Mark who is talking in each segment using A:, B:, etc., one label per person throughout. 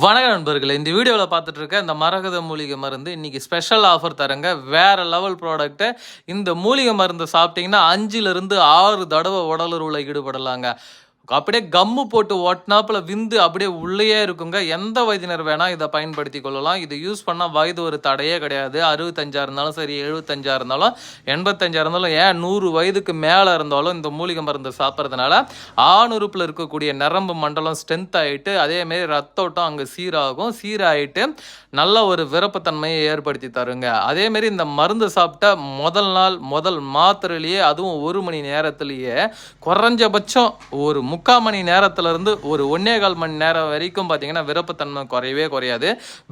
A: வணக்கம் நண்பர்களே, இந்த வீடியோவில் பார்த்துட்டு இருக்க இந்த மரகத மூலிகை மருந்து இன்னைக்கு ஸ்பெஷல் ஆஃபர் தரங்க. வேற லெவல் ப்ராடக்ட்டு. இந்த மூலிகை மருந்து சாப்பிட்டீங்கன்னா 5லிருந்து 6 தடவை உடலுறவுல ஈடுபடலாங்க. அப்படியே கம்மு போட்டு ஒட்டினாப்புல விந்து அப்படியே உள்ளேயே இருக்குங்க. எந்த வயதினர் வேணா இதை பயன்படுத்தி கொள்ளலாம். இது யூஸ் பண்ணால் வயது ஒரு தடையே கிடையாது. 65 இருந்தாலும் சரி, 75 இருந்தாலும், 85 இருந்தாலும், ஏன் 100 வயதுக்கு மேலே இருந்தாலும் இந்த மூலிகை மருந்து சாப்பிட்றதுனால ஆணுறுப்பில் இருக்கக்கூடிய நரம்பு மண்டலம் ஸ்ட்ரென்த் ஆகிட்டு, அதேமாரி ரத்தோட்டம் அங்கே சீராகும். சீராகிட்டு நல்ல ஒரு விருப்பத்தன்மையை ஏற்படுத்தி தருங்க. அதேமாரி இந்த மருந்து சாப்பிட்டா முதல் மாத்திரையிலேயே, அதுவும் 1 மணி நேரத்திலேயே குறைஞ்சபட்சம் ஒரு 3/4 மணி நேரத்திலிருந்து ஒரு 1.25 மணி நேரம் வரைக்கும் பார்த்தீங்கன்னா விருப்பத்தன்மை குறையவே குறையாது.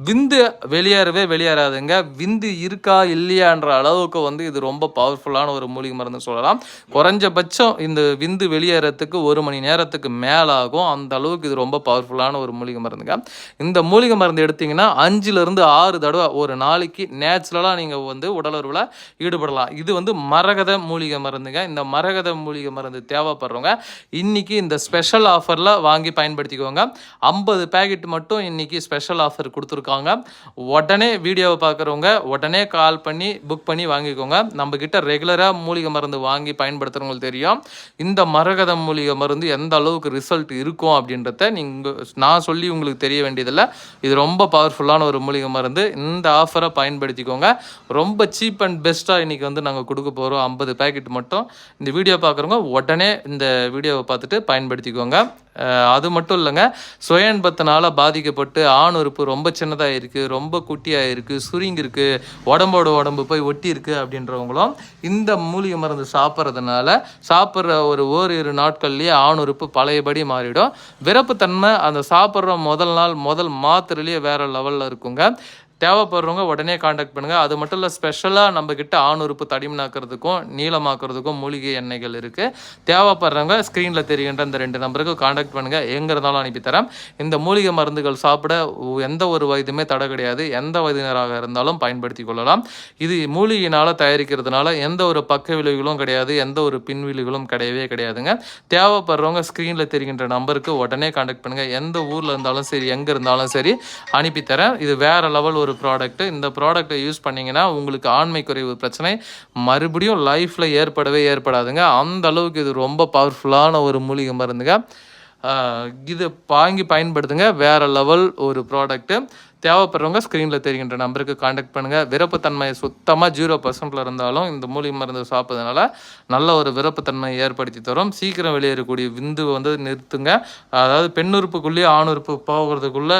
A: விந்து வெளியேறாதுங்க. விந்து இருக்கா இல்லையான்ற அளவுக்கு இது ரொம்ப பவர்ஃபுல்லான ஒரு மூலிகை மருந்து சொல்லலாம். குறைஞ்சபட்சம் இந்த விந்து வெளியேறதுக்கு 1 மணி நேரத்துக்கு மேலாகும். அந்த அளவுக்கு இது ரொம்ப பவர்ஃபுல்லான ஒரு மூலிகை மருந்துங்க. இந்த மூலிகை மருந்து எடுத்தீங்கன்னா 5லிருந்து 6 தடவை ஒரு நாளைக்கு நேச்சுரலாக நீங்கள் உடலுறவில் ஈடுபடலாம். இது மரகத மூலிகை மருந்துங்க. இந்த மரகத மூலிகை மருந்து தேவைப்படுறவங்க இன்னைக்கு இந்த ஸ்பெஷல் ஆஃபரில் வாங்கி பயன்படுத்திக்கோங்க. 50 பேக்கெட் மட்டும் இன்னைக்கு ஸ்பெஷல் ஆஃபர் கொடுத்துருக்காங்க. உடனே வீடியோவை பார்க்குறவங்க உடனே கால் பண்ணி புக் பண்ணி வாங்கிக்கோங்க. நம்ம கிட்ட ரெகுலராக மூலிகை மருந்து வாங்கி பயன்படுத்துகிறவங்களுக்கு தெரியும் இந்த மரகத மூலிகை மருந்து எந்த அளவுக்கு ரிசல்ட் இருக்கும் அப்படின்றத நான் சொல்லி உங்களுக்கு தெரிய வேண்டியதில்லை. இது ரொம்ப பவர்ஃபுல்லான ஒரு மூலிகை மருந்து. இந்த ஆஃபரை பயன்படுத்திக்கோங்க. ரொம்ப சீப் அண்ட் பெஸ்ட்டாக இன்றைக்கி நாங்கள் கொடுக்க போகிறோம். 50 பேக்கெட் மட்டும். இந்த வீடியோ பார்க்குறவங்க உடனே இந்த வீடியோவை பார்த்துட்டு பயன்படுத்திக்கோங்க. அது மட்டும் இல்லைங்க, சுய இன்பத்தினால பாதிக்கப்பட்டு ஆண் உறுப்பு ரொம்ப சின்னதாக இருக்குது, ரொம்ப குட்டியாக இருக்குது, சுருங்கிருக்கு, உடம்பு போய் ஒட்டி இருக்குது அப்படின்றவங்களும் இந்த மூலிகை மருந்து சாப்பிட்ற ஓரிரு நாட்கள்லேயே ஆண் உறுப்பு பழையபடி மாறிடும். விருப்பத்தன்மை அந்த சாப்பிட்ற முதல் மாத்திரையிலேயே வேறு லெவலில் இருக்குங்க. தேவைப்படுறவங்க உடனே காண்டாக்ட் பண்ணுங்கள். அது மட்டும் இல்லை, ஸ்பெஷலாக நம்மக்கிட்ட ஆண் உறுப்பு தடிமனாக்கிறதுக்கும் நீளமாக்குறதுக்கும் மூலிகை எண்ணெய்கள் இருக்குது. தேவைப்படுறவங்க ஸ்க்ரீனில் தெரிகின்ற இந்த 2 நம்பருக்கு காண்டாக்ட் பண்ணுங்கள். எங்கே இருந்தாலும் அனுப்பித்தரேன். இந்த மூலிகை மருந்துகள் சாப்பிட எந்த ஒரு வயதுமே தடை கிடையாது. எந்த வயதினராக இருந்தாலும் பயன்படுத்தி கொள்ளலாம். இது மூலிகையினால் தயாரிக்கிறதுனால எந்த ஒரு பக்க விளைவுகளும் கிடையாது, எந்த ஒரு பின்விளைவுகளும் கிடையவே கிடையாதுங்க. தேவைப்படுறவங்க ஸ்க்ரீனில் தெரிகின்ற நம்பருக்கு உடனே காண்டாக்ட் பண்ணுங்கள். எந்த ஊரில் இருந்தாலும் சரி, எங்கே இருந்தாலும் சரி அனுப்பித்தரேன். இது வேறு லெவல் ஒரு ப்ராடக்ட். இந்த ப்ராடக்ட்டை யூஸ் பண்ணிங்கன்னா உங்களுக்கு ஆண்மை குறைவு பிரச்சனை மறுபடியும் லைஃப்பில் ஏற்படாதுங்க. அந்த அளவுக்கு இது ரொம்ப பவர்ஃபுல்லான ஒரு மூலிகை மருந்துங்க. இது வாங்கி பயன்படுத்துங்க. வேறு லெவல் ஒரு ப்ராடக்ட்டு. தேவைப்படுறவங்க ஸ்க்ரீனில் தெரிகின்ற நம்பருக்கு காண்டாக்ட் பண்ணுங்கள். விருப்பத்தன்மை சுத்தமாக 0% இருந்தாலும் இந்த மூலிகை மருந்து சாப்பிட்றதுனால நல்ல ஒரு விருப்பத்தன்மை ஏற்படுத்தி தரும். சீக்கிரம் வெளியேறக்கூடிய விந்து நிறுத்துங்க. அதாவது பெண்ணுறுப்புக்குள்ளேயே ஆணுறுப்பு போகிறதுக்குள்ளே